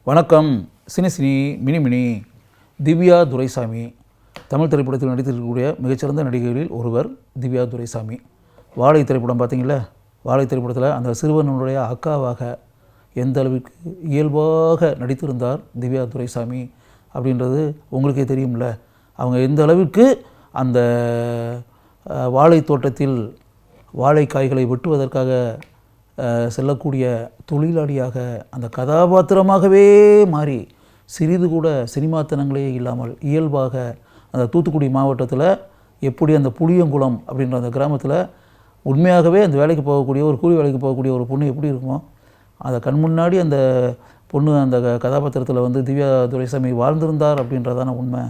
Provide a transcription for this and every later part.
வணக்கம். Cine mini Divya Duraisamy Tamil திரைப்படத்தில் நடித்திருக்கக்கூடிய மிகச்சிறந்த நடிகைகளில் ஒருவர் திவ்யா துரைசாமி. வாழை திரைப்படம் பார்த்தீங்களா? வாழை திரைப்படத்தில் அந்த சிறுவனுடைய அக்காவாக எந்த அளவுக்கு இயல்பாக நடித்திருந்தார் திவ்யா துரைசாமி அப்படின்றது உங்களுக்கே தெரியும்ல. அவங்க எந்த அளவுக்கு அந்த வாழை தோட்டத்தில் வாழைக்காய்களை வெட்டுவதற்காக செல்லக்கூடிய தொழிலாளியாக அந்த கதாபாத்திரமாகவே மாறி சிறிது கூட சினிமாத்தனங்களே இல்லாமல் இயல்பாக அந்த தூத்துக்குடி மாவட்டத்தில் எப்படி அந்த புளியங்குளம் அப்படின்ற அந்த கிராமத்தில் உண்மையாகவே அந்த வேலைக்கு போகக்கூடிய ஒரு கூலி வேலைக்கு போகக்கூடிய ஒரு பொண்ணு எப்படி இருக்குமோ அதை கண் முன்னாடி அந்த பொண்ணு அந்த கதாபாத்திரத்தில் வந்து திவ்யா துரைசாமி வாழ்ந்திருந்தார் அப்படின்றதான உண்மை.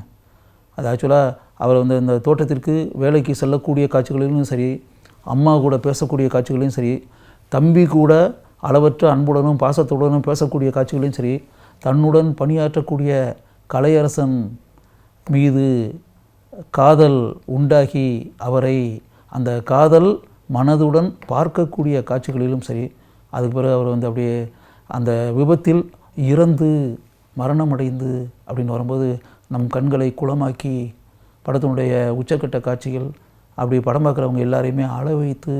அது ஆக்சுவலாக அவர் வந்து இந்த தோட்டத்திற்கு வேலைக்கு செல்லக்கூடிய காட்சிகளிலும் சரி, அம்மா கூட பேசக்கூடிய காட்சிகளையும் சரி, தம்பி கூட அளவற்ற அன்புடனும் பாசத்துடனும் பேசக்கூடிய காட்சிகளையும் சரி, தன்னுடன் பணியாற்றக்கூடிய கலையரசன் மீது காதல் உண்டாகி அவரை அந்த காதல் மனதுடன் பார்க்கக்கூடிய காட்சிகளிலும் சரி, அதுக்கு பிறகு அவர் வந்து அப்படியே அந்த விபத்தில் இறந்து மரணமடைந்து அப்படின்னு வரும்போது நம் கண்களை குளமாக்கி படத்தினுடைய உச்சக்கட்ட காட்சிகள் அப்படி படம் பார்க்குறவங்க எல்லாரையுமே அழ வைத்து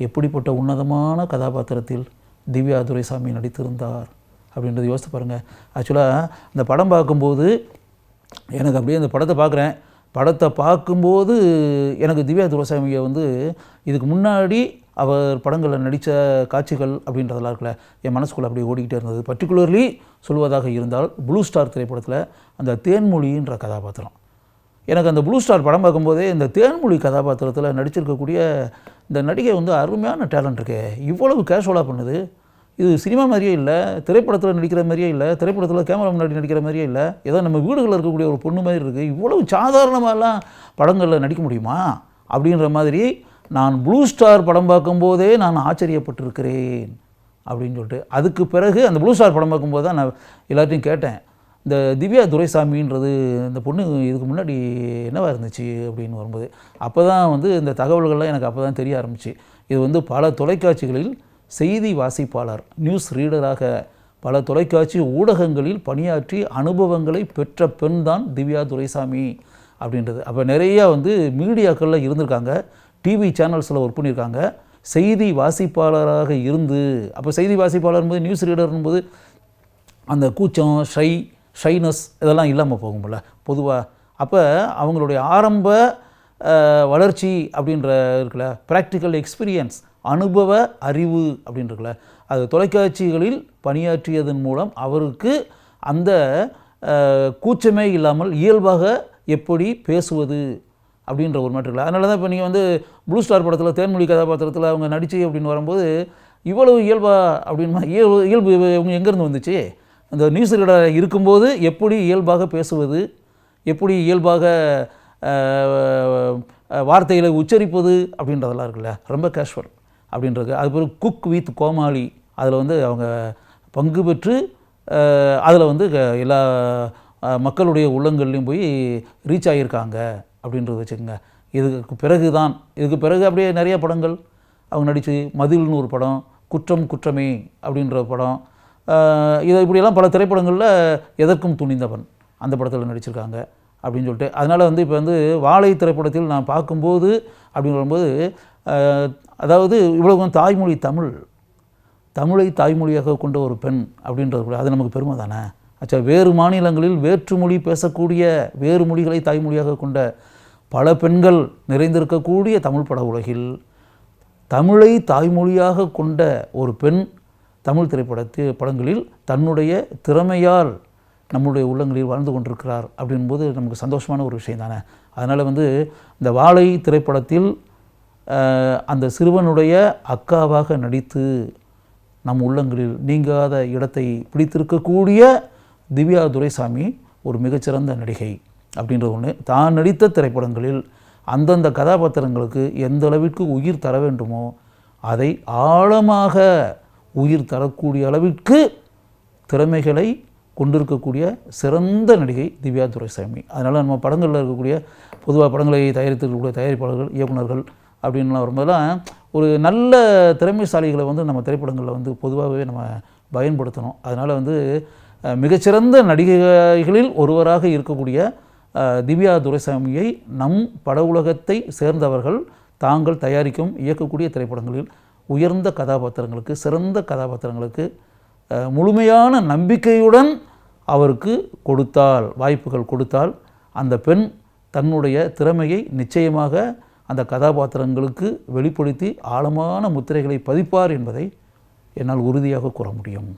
எப்படிப்பட்ட உன்னதமான கதாபாத்திரத்தில் திவ்யா துரைசாமி நடித்திருந்தார் அப்படின்றது யோசித்து பாருங்கள். ஆக்சுவலாக இந்த படம் பார்க்கும்போது எனக்கு அப்படியே அந்த படத்தை பார்க்கும்போது எனக்கு திவ்யா துரைசாமியை வந்து இதுக்கு முன்னாடி அவர் படங்களில் நடித்த காட்சிகள் அப்படின்றதெல்லாம் இருக்குல்ல, என் மனசுக்குள்ளே அப்படியே ஓடிக்கிட்டே இருந்தது. பர்டிகுலர்லி சொல்வதாக இருந்தால் ப்ளூ ஸ்டார் திரைப்படத்தில் அந்த தேன்மொழின்ற கதாபாத்திரம், எனக்கு அந்த ப்ளூ ஸ்டார் படம் பார்க்கும்போதே இந்த தேன்மொழி கதாபாத்திரத்தில் நடிச்சிருக்கக்கூடிய இந்த நடிகை வந்து அருமையான டேலண்ட் இருக்கு. இவ்வளவு கேஷுவலாக பண்ணுது. இது சினிமா மாதிரியே இல்லை, திரைப்படத்தில் நடிக்கிற மாதிரியே இல்லை, திரைப்படத்தில் கேமரா முன்னாடி நடிக்கிற மாதிரியே இல்லை, ஏதோ நம்ம வீடுகளில் இருக்கக்கூடிய ஒரு பொண்ணு மாதிரி இருக்குது. இவ்வளவு சாதாரணமாகலாம் படங்களில் நடிக்க முடியுமா அப்படின்ற மாதிரி நான் ப்ளூ ஸ்டார் படம் பார்க்கும்போதே நான் ஆச்சரியப்பட்டிருக்கிறேன் அப்படின்னு சொல்லிட்டு, அதுக்கு பிறகு அந்த ப்ளூ ஸ்டார் படம் பார்க்கும்போது தான் நான் எல்லாத்தையும் கேட்டேன், இந்த திவ்யா துரைசாமின்றது இந்த பொண்ணு இதுக்கு முன்னாடி என்னவா இருந்துச்சு அப்படின்னு வரும்போது அப்போ தான் வந்து இந்த தகவல்கள்லாம் எனக்கு அப்போ தான் தெரிய ஆரம்பிச்சு. இது வந்து பல தொலைக்காட்சிகளில் செய்தி வாசிப்பாளர், நியூஸ் ரீடராக பல தொலைக்காட்சி ஊடகங்களில் பணியாற்றி அனுபவங்களை பெற்ற பெண் தான் திவ்யா துரைசாமி அப்படின்றது. அப்போ நிறையா வந்து மீடியாக்களில் இருந்திருக்காங்க, டிவி சேனல்ஸில் ஒர்க் பண்ணியிருக்காங்க, செய்தி வாசிப்பாளராக இருந்து. அப்போ செய்தி வாசிப்பாளர் போது நியூஸ் ரீடர்னும்போது அந்த கூச்சம் ஷைனஸ் இதெல்லாம் இல்லாமல் போகும்ல பொதுவாக. அப்போ அவங்களுடைய ஆரம்ப வளர்ச்சி அப்படின்ற இருக்குல்ல, ப்ராக்டிக்கல் எக்ஸ்பீரியன்ஸ், அனுபவ அறிவு அப்படின்னு இருக்குல்ல, அது தொலைக்காட்சிகளில் பணியாற்றியதன் மூலம் அவருக்கு அந்த கூச்சமே இல்லாமல் இயல்பாக எப்படி பேசுவது அப்படின்ற ஒரு மேட்டர் இல்லை. அதனால தான் இப்போ நீங்கள் வந்து ப்ளூ ஸ்டார் படத்தில் தேன்மொழி கதாபாத்திரத்தில் அவங்க நடிச்சு அப்படின்னு வரும்போது இவ்வளவு இயல்பா அப்படின்னா இயல்பு இவங்க எங்கேருந்து வந்துச்சு? அந்த நியூஸ் ரீடராக இருக்கும்போது எப்படி இயல்பாக பேசுவது, எப்படி இயல்பாக வார்த்தைகளை உச்சரிப்பது அப்படின்றதெல்லாம் இருக்குல்ல, ரொம்ப கேஷுவல் அப்படின்றது. அது பிறகு குக் வித் கோமாளி அதில் வந்து அவங்க பங்கு பெற்று அதில் வந்து எல்லா மக்களுடைய உள்ளங்கள்லையும் போய் ரீச் ஆகியிருக்காங்க அப்படின்றது வச்சுக்கோங்க. இதுக்கு பிறகு அப்படியே நிறைய படங்கள் அவங்க நடித்து, மதில்னு ஒரு படம், குற்றம் குற்றமே அப்படின்ற படம், இதை இப்படியெல்லாம் பல திரைப்படங்களில் எதற்கும் துணிந்தவன் அந்த படத்தில் நடிச்சிருக்காங்க அப்படின்னு சொல்லிட்டு. அதனால் வந்து இப்போ வந்து வாழை திரைப்படத்தில் நான் பார்க்கும்போது அப்படின்னு வரும்போது அதாவது இவ்வளோ தாய்மொழி தமிழை தாய்மொழியாக கொண்ட ஒரு பெண் அப்படின்றது கூட அது நமக்கு பெருமை தானே. ஆச்சா, வேறு மாநிலங்களில் வேற்றுமொழி பேசக்கூடிய, வேறு மொழிகளை தாய்மொழியாக கொண்ட பல பெண்கள் நிறைந்திருக்கக்கூடிய தமிழ் பட உலகில் தமிழை தாய்மொழியாக கொண்ட ஒரு பெண் தமிழ் படங்களில் தன்னுடைய திறமையால் நம்முடைய உள்ளங்களில் வாழ்ந்து கொண்டிருக்கிறார் அப்படின்போது நமக்கு சந்தோஷமான ஒரு விஷயம் தானே. அதனால் வந்து இந்த வாழை திரைப்படத்தில் அந்த சிறுவனுடைய அக்காவாக நடித்து நம் உள்ளங்களில் நீங்காத இடத்தை பிடித்திருக்கக்கூடிய திவ்யா துரைசாமி ஒரு மிகச்சிறந்த நடிகை அப்படின்ற ஒன்று. தான் நடித்த திரைப்படங்களில் அந்தந்த கதாபாத்திரங்களுக்கு எந்த அளவிற்கு உயிர் தர வேண்டுமோ அதை ஆழமாக உயிர் தரக்கூடிய அளவிற்கு திறமைகளை கொண்டிருக்கக்கூடிய சிறந்த நடிகை திவ்யா துரைசாமி. அதனால் நம்ம படங்களில் இருக்கக்கூடிய பொதுவாக படங்களை தயாரித்திருக்கக்கூடிய தயாரிப்பாளர்கள், இயக்குநர்கள் அப்படின்லாம் வரும்போதெல்லாம் ஒரு நல்ல திறமைசாலிகளை வந்து நம்ம திரைப்படங்களில் வந்து பொதுவாகவே நம்ம பயன்படுத்தணும். அதனால் வந்து மிகச்சிறந்த நடிகைகளில் ஒருவராக இருக்கக்கூடிய திவ்யா துரைசாமியை நம் பட உலகத்தை சேர்ந்தவர்கள் தாங்கள் தயாரிக்கும் இயக்கக்கூடிய திரைப்படங்களில் உயர்ந்த கதாபாத்திரங்களுக்கு, சிறந்த கதாபாத்திரங்களுக்கு முழுமையான நம்பிக்கையுடன் அவருக்கு வாய்ப்புகள் கொடுத்தால் அந்த பெண் தன்னுடைய திறமையை நிச்சயமாக அந்த கதாபாத்திரங்களுக்கு வெளிப்படுத்தி ஆழமான முத்திரைகளை பதிப்பார் என்பதை என்னால் உறுதியாக கூற முடியும்.